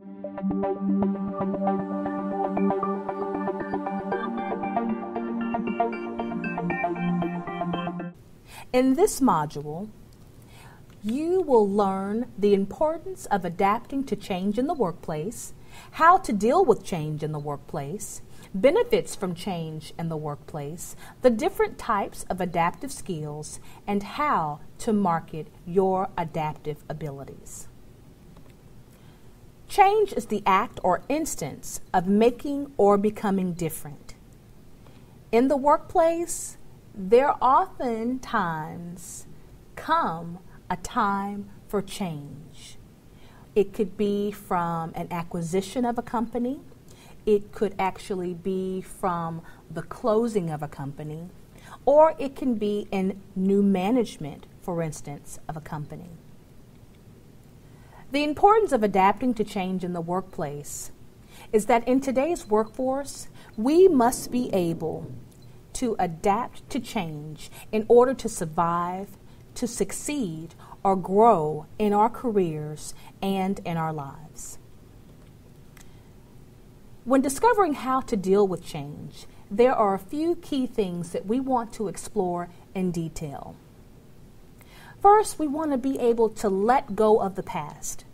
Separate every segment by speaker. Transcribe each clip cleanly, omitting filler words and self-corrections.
Speaker 1: In this module, you will learn the importance of adapting to change in the workplace, how to deal with change in the workplace, benefits from change in the workplace, the different types of adaptive skills, and how to market your adaptive abilities. Change is the act or instance of making or becoming different. In the workplace, there oftentimes come a time for change. It could be from an acquisition of a company. It could actually be from the closing of a company, or it can be in new management, for instance, of a company. The importance of adapting to change in the workplace is that in today's workforce, we must be able to adapt to change in order to survive, to succeed, or grow in our careers and in our lives. When discovering how to deal with change, there are a few key things that we want to explore in detail. First, we want to be able to let go of the past.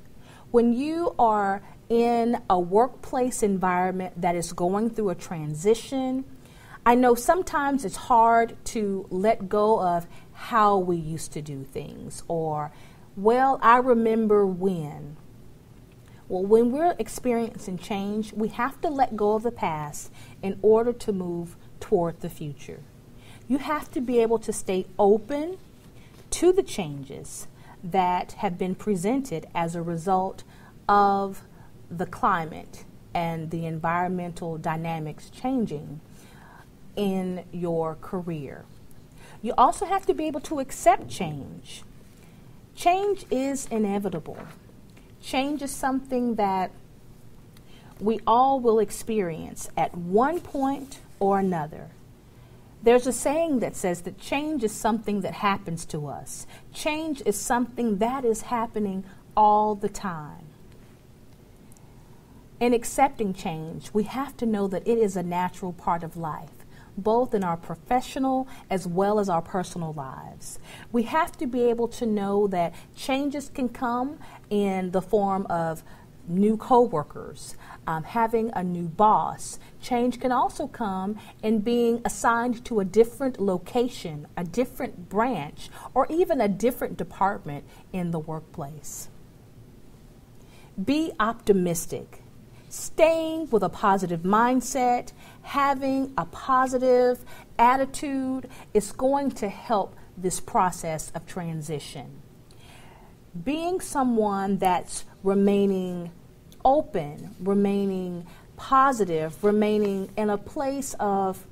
Speaker 1: When you are in a workplace environment that is going through a transition, I know sometimes it's hard to let go of how we used to do things, or, well, I remember when. Well, when we're experiencing change, we have to let go of the past in order to move toward the future. You have to be able to stay open to the changes that have been presented as a result of the climate and the environmental dynamics changing in your career. You also have to be able to accept change. Change is inevitable. Change is something that we all will experience at one point or another. There's a saying that says that change is something that happens to us. Change is something that is happening all the time. In accepting change, we have to know that it is a natural part of life, both in our professional as well as our personal lives. We have to be able to know that changes can come in the form of new coworkers, having a new boss. Change can also come in being assigned to a different location, a different branch, or even a different department in the workplace. Be optimistic. Staying with a positive mindset, having a positive attitude is going to help this process of transition. Being someone that's remaining open, remaining positive, remaining in a place of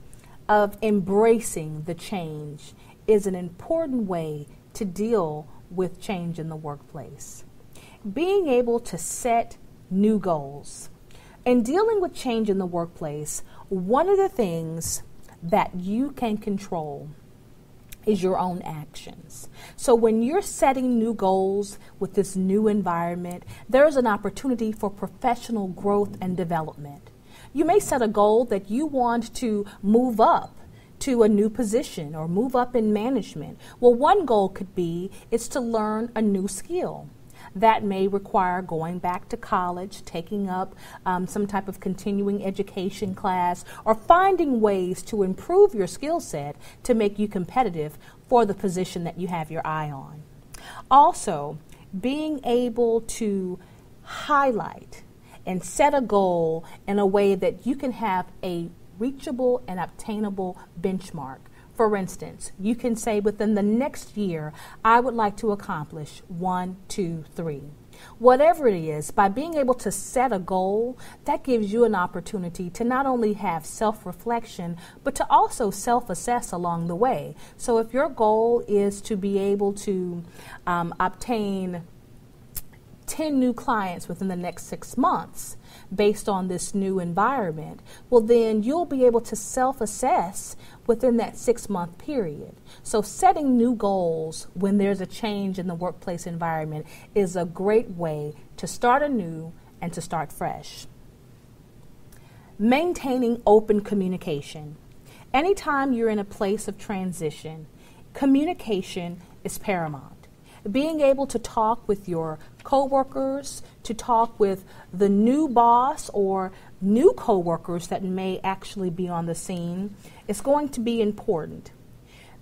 Speaker 1: embracing the change is an important way to deal with change in the workplace. Being able to set new goals. In dealing with change in the workplace, one of the things that you can control is your own actions. So when you're setting new goals with this new environment, there's an opportunity for professional growth and development. You may set a goal that you want to move up to a new position or move up in management. Well, one goal could be is to learn a new skill. That may require going back to college, taking up some type of continuing education class, or finding ways to improve your skill set to make you competitive for the position that you have your eye on. Also, being able to highlight and set a goal in a way that you can have a reachable and obtainable benchmark. For instance, you can say within the next year, I would like to accomplish 1, 2, 3. Whatever it is, by being able to set a goal, that gives you an opportunity to not only have self-reflection, but to also self-assess along the way. So if your goal is to be able to obtain 10 new clients within the next 6 months based on this new environment, well, then you'll be able to self-assess within that 6-month period. So setting new goals when there's a change in the workplace environment is a great way to start anew and to start fresh. Maintaining open communication. Anytime you're in a place of transition, communication is paramount. Being able to talk with your coworkers, to talk with the new boss or new coworkers that may actually be on the scene is going to be important.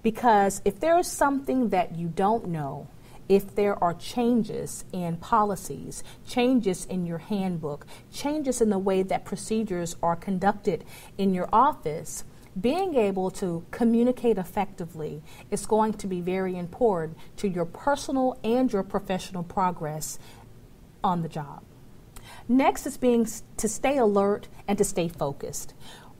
Speaker 1: Because if there is something that you don't know, if there are changes in policies, changes in your handbook, changes in the way that procedures are conducted in your office, being able to communicate effectively is going to be very important to your personal and your professional progress on the job. Next is to stay alert and to stay focused.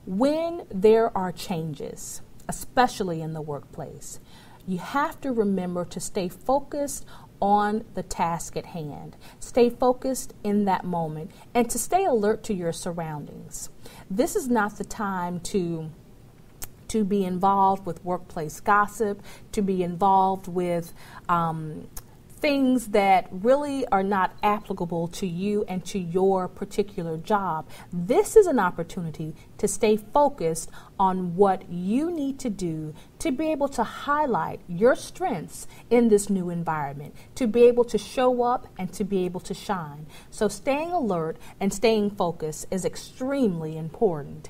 Speaker 1: When there are changes, especially in the workplace, you have to remember to stay focused on the task at hand. Stay focused in that moment and to stay alert to your surroundings. This is not the time to be involved with workplace gossip, to be involved with things that really are not applicable to you and to your particular job. This is an opportunity to stay focused on what you need to do to be able to highlight your strengths in this new environment, to be able to show up and to be able to shine. So staying alert and staying focused is extremely important.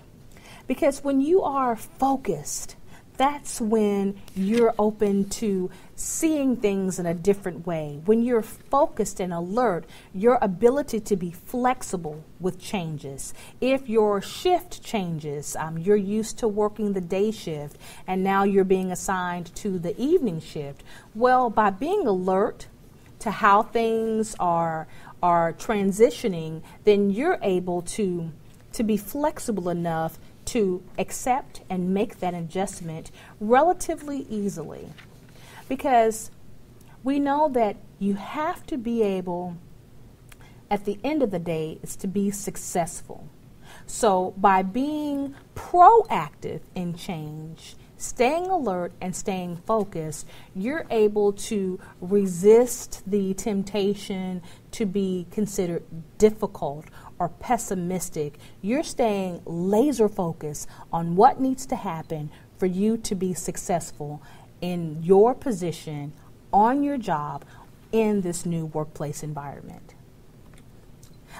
Speaker 1: Because when you are focused, that's when you're open to seeing things in a different way. When you're focused and alert, your ability to be flexible with changes. If your shift changes, you're used to working the day shift and now you're being assigned to the evening shift. Well, by being alert to how things are transitioning, then you're able to be flexible enough to accept and make that adjustment relatively easily. Because we know that you have to be able, at the end of the day, is to be successful. So by being proactive in change, staying alert and staying focused, you're able to resist the temptation to be considered difficult or pessimistic. You're staying laser focused on what needs to happen for you to be successful in your position, on your job, in this new workplace environment.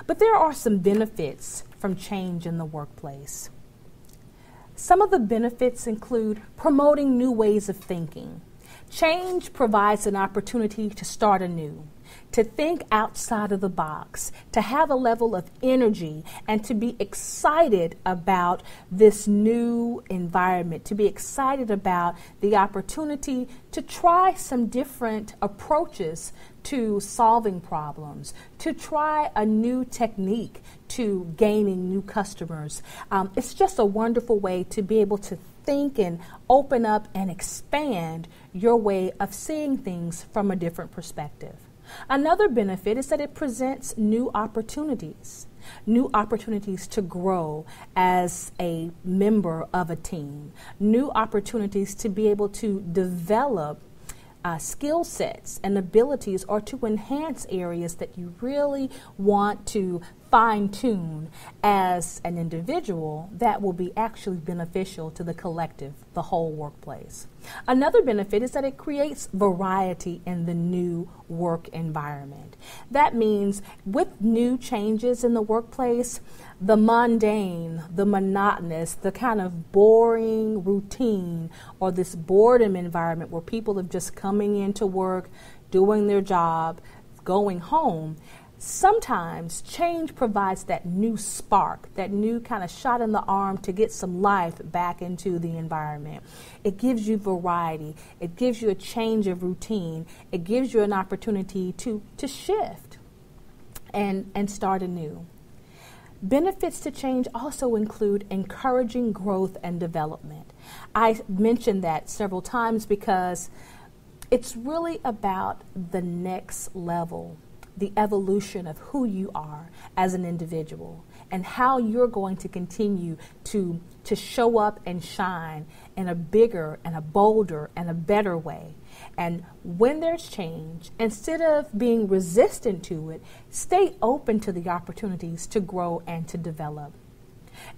Speaker 1: But there are some benefits from change in the workplace. Some of the benefits include promoting new ways of thinking. Change provides an opportunity to start anew, to think outside of the box, to have a level of energy, and to be excited about this new environment, to be excited about the opportunity to try some different approaches to solving problems, to try a new technique to gaining new customers. It's just a wonderful way to be able to think and open up and expand your way of seeing things from a different perspective. Another benefit is that it presents new opportunities to grow as a member of a team, new opportunities to be able to develop skill sets and abilities, or to enhance areas that you really want to fine-tune as an individual that will be actually beneficial to the collective, the whole workplace. Another benefit is that it creates variety in the new work environment. That means with new changes in the workplace, the mundane, the monotonous, the kind of boring routine or this boredom environment where people are just coming into work, doing their job, going home, sometimes change provides that new spark, that new kind of shot in the arm to get some life back into the environment. It gives you variety. It gives you a change of routine. It gives you an opportunity to shift and start anew. Benefits to change also include encouraging growth and development. I mentioned that several times because it's really about the next level, the evolution of who you are as an individual and how you're going to continue to show up and shine in a bigger and a bolder and a better way. And when there's change, instead of being resistant to it, stay open to the opportunities to grow and to develop.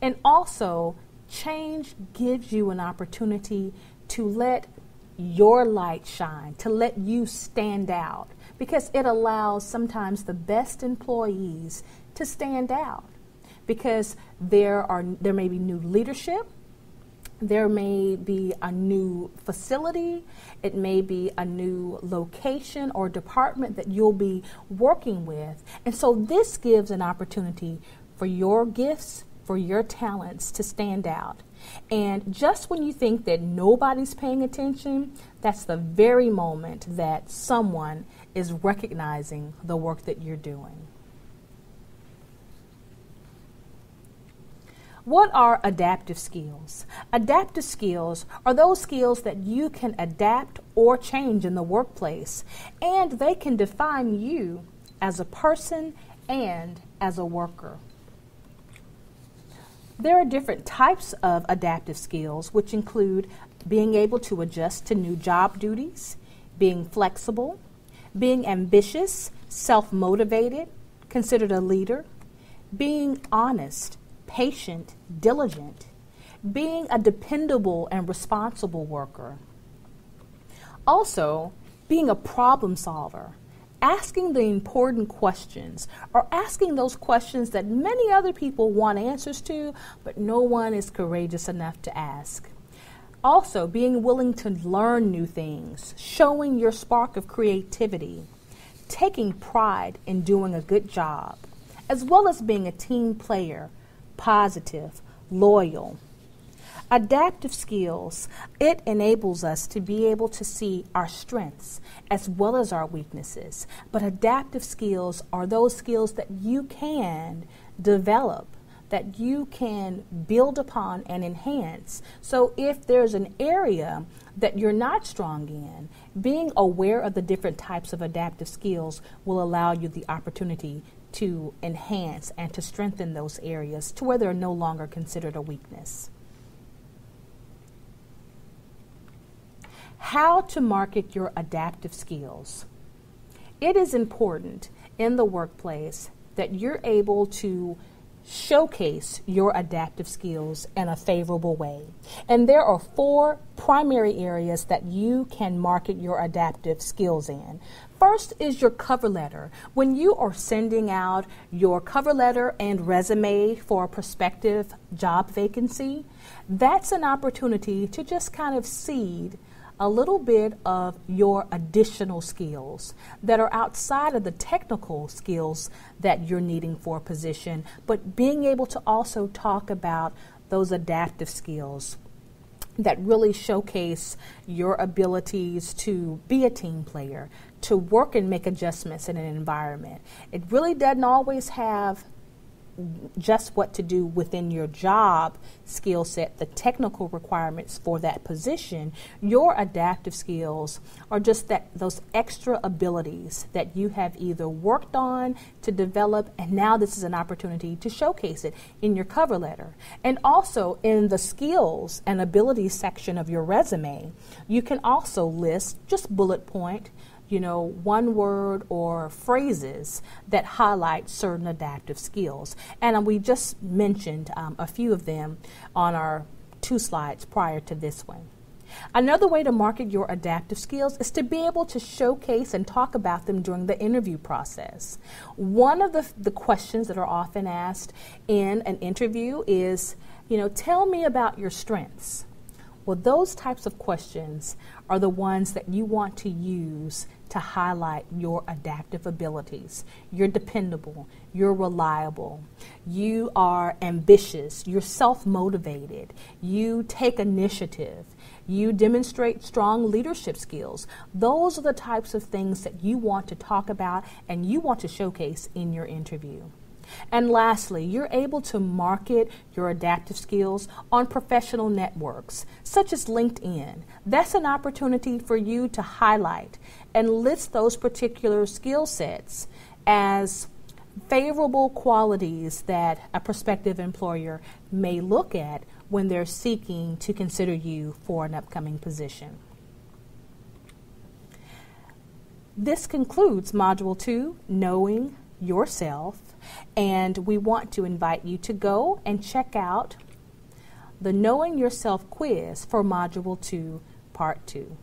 Speaker 1: And also, change gives you an opportunity to let your light shine, to let you stand out, because it allows sometimes the best employees to stand out, because there may be new leadership, there may be a new facility, it may be a new location or department that you'll be working with. And so this gives an opportunity for your gifts, for your talents to stand out. And just when you think that nobody's paying attention, that's the very moment that someone is recognizing the work that you're doing. What are adaptive skills? Adaptive skills are those skills that you can adapt or change in the workplace, and they can define you as a person and as a worker. There are different types of adaptive skills, which include being able to adjust to new job duties, being flexible, being ambitious, self-motivated, considered a leader, being honest, patient, diligent, being a dependable and responsible worker. Also, being a problem solver, asking the important questions, or asking those questions that many other people want answers to, but no one is courageous enough to ask. Also, being willing to learn new things, showing your spark of creativity, taking pride in doing a good job, as well as being a team player, positive, loyal. Adaptive skills, it enables us to be able to see our strengths as well as our weaknesses. But adaptive skills are those skills that you can develop, that you can build upon and enhance. So if there's an area that you're not strong in, being aware of the different types of adaptive skills will allow you the opportunity to enhance and to strengthen those areas to where they're no longer considered a weakness. How to market your adaptive skills. It is important in the workplace that you're able to showcase your adaptive skills in a favorable way. And there are 4 primary areas that you can market your adaptive skills in. First is your cover letter. When you are sending out your cover letter and resume for a prospective job vacancy, that's an opportunity to just kind of seed a little bit of your additional skills that are outside of the technical skills that you're needing for a position, but being able to also talk about those adaptive skills that really showcase your abilities to be a team player, to work and make adjustments in an environment. It really doesn't always have just what to do within your job skill set, the technical requirements for that position. Your adaptive skills are just those extra abilities that you have either worked on to develop, and now this is an opportunity to showcase it in your cover letter. And also in the skills and abilities section of your resume, you can also list just bullet point, one word or phrases that highlight certain adaptive skills. And we just mentioned a few of them on our 2 slides prior to this one. Another way to market your adaptive skills is to be able to showcase and talk about them during the interview process. One of the questions that are often asked in an interview is, tell me about your strengths. Well, those types of questions are the ones that you want to use to highlight your adaptive abilities. You're dependable, you're reliable, you are ambitious, you're self-motivated, you take initiative, you demonstrate strong leadership skills. Those are the types of things that you want to talk about and you want to showcase in your interview. And lastly, you're able to market your adaptive skills on professional networks, such as LinkedIn. That's an opportunity for you to highlight and list those particular skill sets as favorable qualities that a prospective employer may look at when they're seeking to consider you for an upcoming position. This concludes Module 2, Knowing Yourself, and we want to invite you to go and check out the Knowing Yourself quiz for Module 2, Part 2.